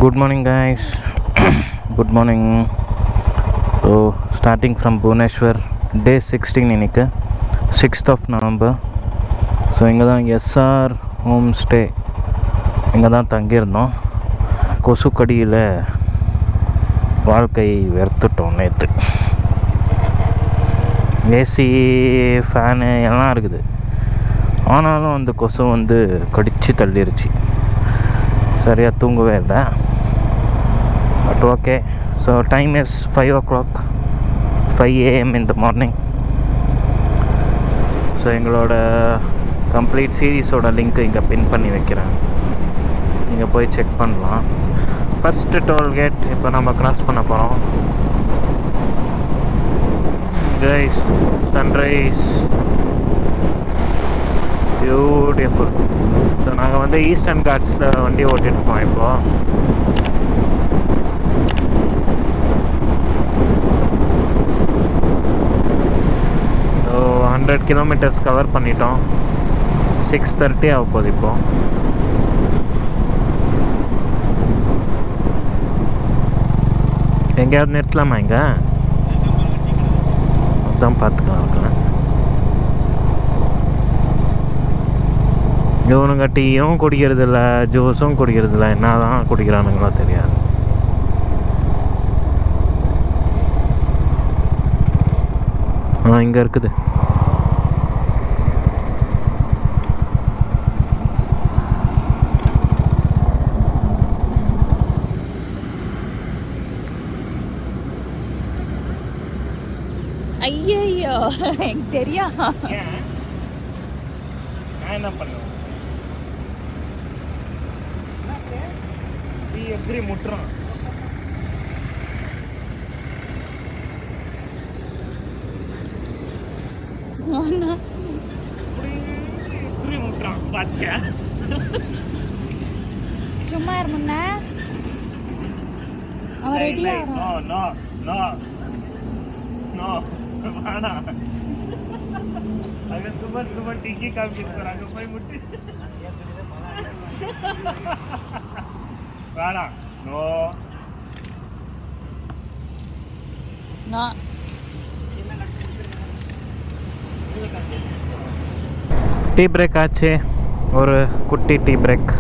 Good morning, guys. Good morning. So, starting from Bhubaneswar, day 16 இன்னைக்கு 6th of November. So இங்கே தான் SR home stay இங்கே தான் தங்கியிருந்தோம். கொசுக்கடியில் வாழ்க்கை வெறுத்துட்டோம் நேற்று. ஏசி ஃபேனு எல்லாம் இருக்குது, ஆனாலும் அந்த கொசு கடித்து தள்ளிருச்சு. சரியாக தூங்கவே இல்லை. But okay. So time is 5 o'clock, 5 AM in the morning. So எங்களோட கம்ப்ளீட் சீரீஸோட லிங்க்கு இங்கே பின் பண்ணி வைக்கிறேன், நீங்கள் போய் செக் பண்ணலாம். ஃபஸ்ட்டு டோல்கேட் இப்போ நம்ம க்ராஸ் பண்ண போகிறோம். Guys, sunrise beautiful. ஸோ நாங்கள் ஈஸ்டர்ன் காட்ஸில் வண்டி ஓட்டிகிட்ருக்கோம் இப்போது. ஸோ 100 kilometers கவர் பண்ணிட்டோம். 6:30 ஆக போகுது இப்போது. எங்கேயாவது நிறுத்தலாமா? இங்கே அதான் பார்த்துக்கலாம் இருக்கலாம். இவனுங்க டீயும் குடிக்கிறதில்ல, ஜூஸும் குடிக்கிறதில்ல, என்ன தான் குடிக்கிறானுங்களோ தெரியாது. இங்கே இருக்குது. ஐயோ, எனக்கு தெரியும். நான் என்ன பண்ணுவேன்? எப்படி முட்டுறான்? எப்படி முட்டுறான் பாத்தியா? சும்மா இருமுன்னா அவன் ரெடியா வரான். நோ நோ நோ வாடா. அங்க சுபர் டிக்கி காமிச்சிட்டு அங்க போய் முட்டி வாடா. No no. டீ பிரேக் ஆச்சு, ஒரு குட்டி டீ பிரேக்.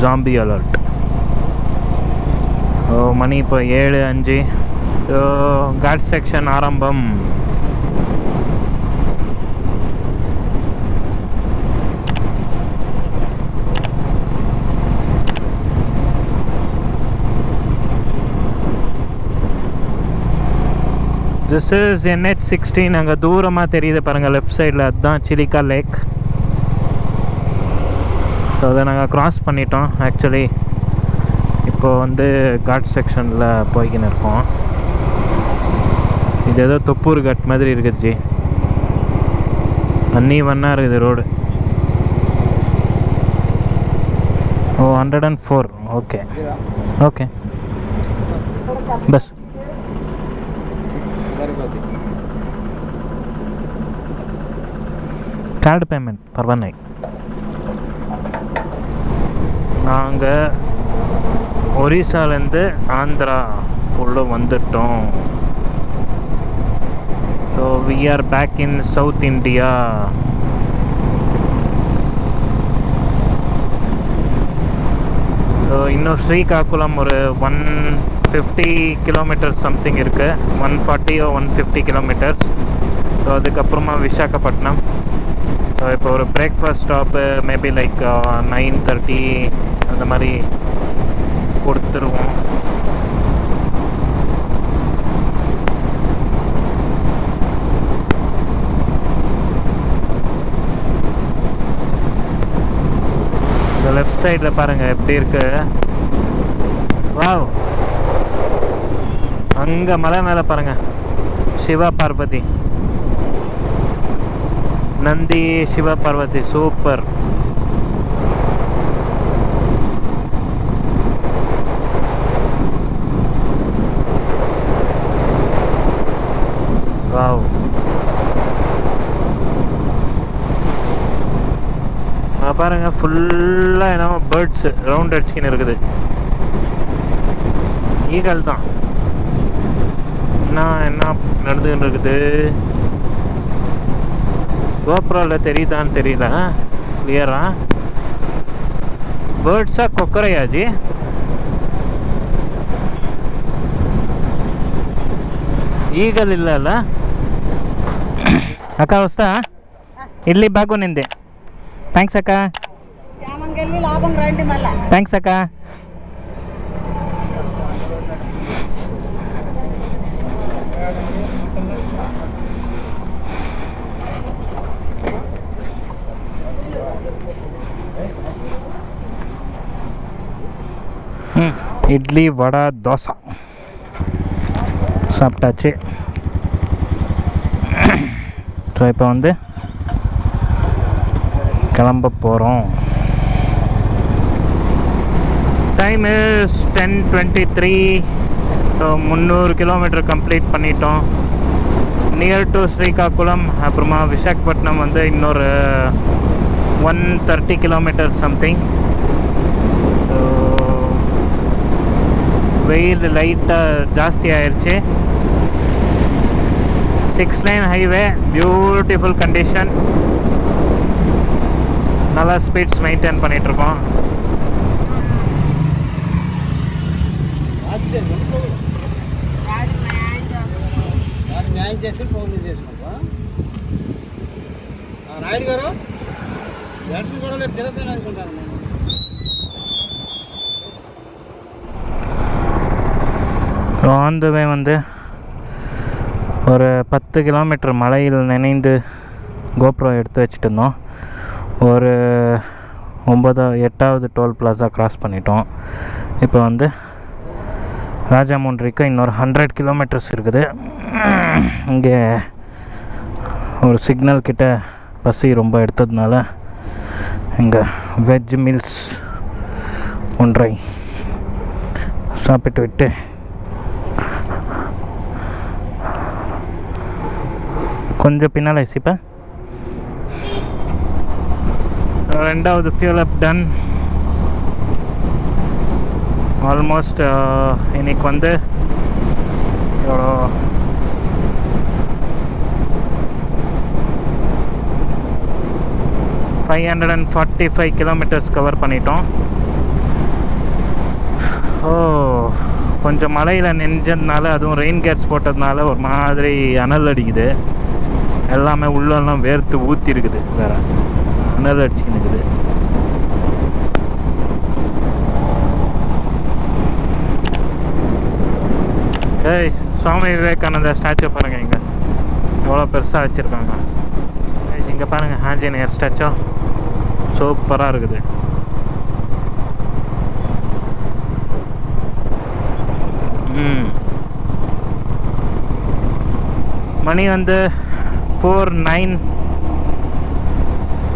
Zombie alert. மணி இப்போ 7:05. காட் செக்ஷன் ஆரம்பம். This is NH16. அங்கே தூரமாக தெரியுது பாருங்கள், லெஃப்ட் சைடில். அதுதான் சிலிக்கா லேக். ஸோ அதை நாங்கள் க்ராஸ் பண்ணிட்டோம். ஆக்சுவலி இப்போது காட் செக்ஷனில் போய்க்கின்னு இருக்கோம். இது ஏதோ தொப்பூர் காட் மாதிரி இருக்குது ஜி. அன்னீவன்னாக இருக்குது ரோடு. ஓ 104. Okay okay bus. Card payment परवा नहीं. நாங்கள் ஒரிசாலேருந்து ஆந்திரா உள்ள வந்துட்டோம். So we are back in South India. So இன்னும் ஸ்ரீகாக்குளம் ஒரு 150 kilometers சம்திங் இருக்குது. 140 or 150 kilometers. ஸோ அதுக்கப்புறமா விசாகப்பட்டினம். ஸோ இப்போ ஒரு பிரேக்ஃபாஸ்ட் ஸ்டாப்பு மேபி லைக் 9:30 அந்த மாதிரி கொடுத்துருவோம். இந்த லெஃப்ட் சைடில் பாருங்கள் எப்படி இருக்கு. வாவ், அங்கே மலை மேலே பாருங்கள், சிவா பார்வதி, நந்தி, சிவா பார்வதி, சூப்பர். வாவ். பாருங்க ஃபுல்லாக என்னமோ பேர்ட்ஸு ரவுண்ட் அடிச்சுக்கின்னு இருக்குது. ஈகல் தான். என்ன நடந்துக்கிட்டு இருக்குது கோப்ரோவில் தெரியுதான்னு தெரியல கிளியரா. பேர்ட்ஸா கொக்கரையாஜி? ఈగలు ఇల్లాల అక్క వస్తా ఇడ్లీ బాగునింది. థ్యాంక్స్ అక్క. థ్యాంక్స్ అక్క. இட்லி வடை தோசை சாப்பிட்டாச்சு. ஸோ இப்போ வந்து கிளம்ப போகிறோம். Time is 10:23. So 300 kilometre complete பண்ணிட்டோம். Near to Srikakulam. அப்புறமா விசாகப்பட்டினம் வந்து இன்னொரு 130 கிலோமீட்டர் சம்திங். ஸோ வெயில் லைட்டாக ஜாஸ்தி ஆயிடுச்சு. 6 lane ஹைவே, பியூட்டிஃபுல் கண்டிஷன். நல்லா ஸ்பீட்ஸ் மெயின்டைன் பண்ணிகிட்ருக்கோம். నాయుడు గారు ఎలక్షన్ కూడా లేదు తిరుగుతాను అనుకుంటాను. ஆன் த வே வந்து ஒரு 10 கிலோமீட்டர் மலையில் நினைந்து கோப்ரோ எடுத்து வச்சுட்டு இருந்தோம். ஒரு 8வது டோல் பிளாஸா கிராஸ் பண்ணிட்டோம். இப்போ வந்து ராஜாமுண்ட்ரிக்கு இன்னொரு 100 கிலோமீட்டர்ஸ் இருக்குது. இங்கே ஒரு சிக்னல் கிட்ட பசி ரொம்ப எடுத்ததுனால இங்கே வெஜ் மீல்ஸ் ஒன்றை சாப்பிட்டு விட்டு கொஞ்சம் பின்னால் இசிப்பேன். 2வது ஃபியூல் அப் டன். ஆல்மோஸ்ட் இன்னைக்கு வந்து எவ்வளோ 545 கிலோமீட்டர்ஸ் கவர் பண்ணிட்டோம். கொஞ்சம் மலையில் நெஞ்சதுனால, அதுவும் ரெயின் கேர்ஸ் போட்டதுனால ஒரு மாதிரி அனல் அடிக்குது. எல்லாமே உள்ளெல்லாம் வேர்த்து ஊற்றி இருக்குது. வேறு அனல் அடிச்சுன்னு இருக்குது. ஏய், சுவாமி விவேகானந்தா ஸ்டாச்சு பாருங்க, இங்கே எவ்வளோ பெருசாக வச்சுருக்காங்க. இங்கே பாருங்கள், ஆஞ்சநேயர் ஸ்டாச்சு சூப்பராக இருக்குது. மணி வந்து 4:09.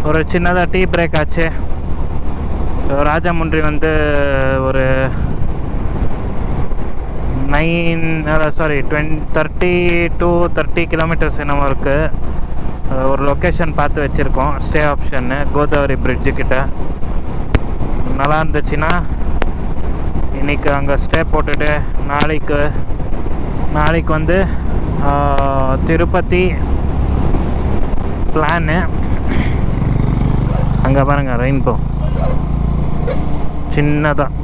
ஒரு சின்னதாக டீ பிரேக் ஆச்சு. ராஜாமுண்ட்ரி வந்து ஒரு 30 கிலோமீட்டர்ஸ் என்னமோ இருக்குது. ஒரு லொக்கேஷன் பார்த்து வச்சுருக்கோம், ஸ்டே ஆப்ஷன்னு, கோதாவரி பிரிட்ஜு கிட்ட. நல்லா இருந்துச்சுன்னா இன்றைக்கி அங்கே ஸ்டே போட்டுட்டு நாளைக்கு வந்து திருப்பதி பிளானு. அங்கே பாருங்கள் ரெயின்போ சின்னதாக.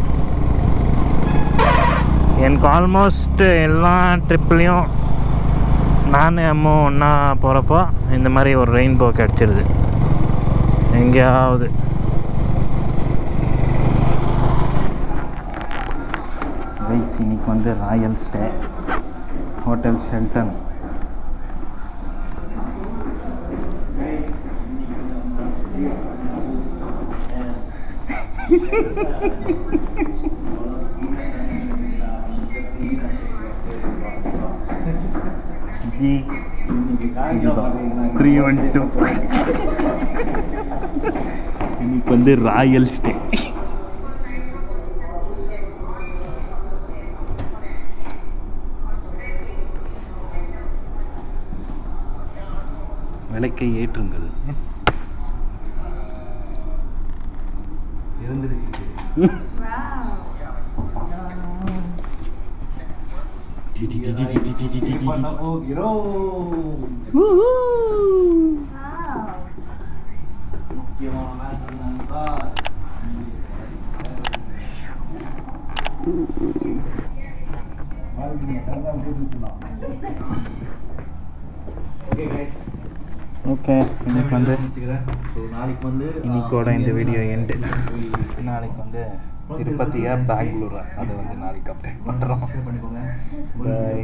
எனக்கு ஆல்மோஸ்ட் எல்லா ட்ரிப்லேயும் நான் அம்மா ஒன்றா போகிறப்போ இந்த மாதிரி ஒரு ரெயின்போ கிடச்சிருது எங்கேயாவது. இன்னைக்கு வந்து ராயல் ஸ்டே ஹோட்டல் ஷெல்டன். जी 312 இன்னைக்கு வந்து ராயல் ஸ்டே. விளக்கை ஏற்றுங்கள். ஓகே, இன்னைக்கு வந்து இன்னைக்கோட இந்த வீடியோ எண்டு. நாளைக்கு வந்து திருப்பதியா பெங்களூரா அதை வந்து நாளைக்கு அப்டேட் பண்ணுறோம். பாய்.